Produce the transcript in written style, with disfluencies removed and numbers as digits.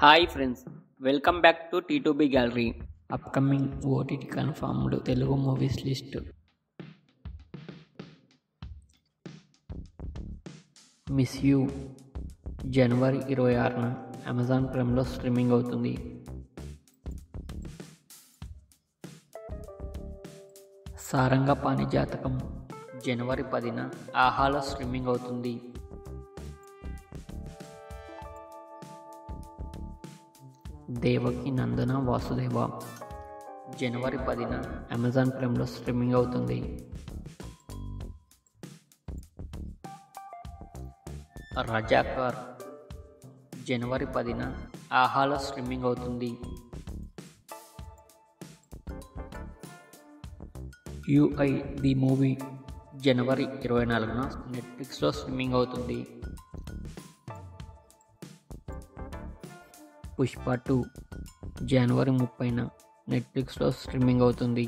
Hi friends, welcome back to T2B gallery. Upcoming OTT confirmed Telugu movies list. Miss you జనవరి 26న Amazon ప్రైమ్లో streaming అవుతుంది. సారంగపాణి జాతకం జనవరి 10న ఆహాలో స్ట్రీమింగ్ అవుతుంది. దేవకి నందన వాసుదేవ జనవరి 10న అమెజాన్ ప్రైమ్లో స్ట్రీమింగ్ అవుతుంది. రజాకార్ జనవరి 10న ఆహాలో స్ట్రీమింగ్ అవుతుంది. యుఐ ది మూవీ జనవరి 24న నెట్ఫ్లిక్స్లో స్ట్రీమింగ్ అవుతుంది. పుష్ప 2 జనవరి 30న నెట్ఫ్లిక్స్లో స్ట్రీమింగ్ అవుతుంది.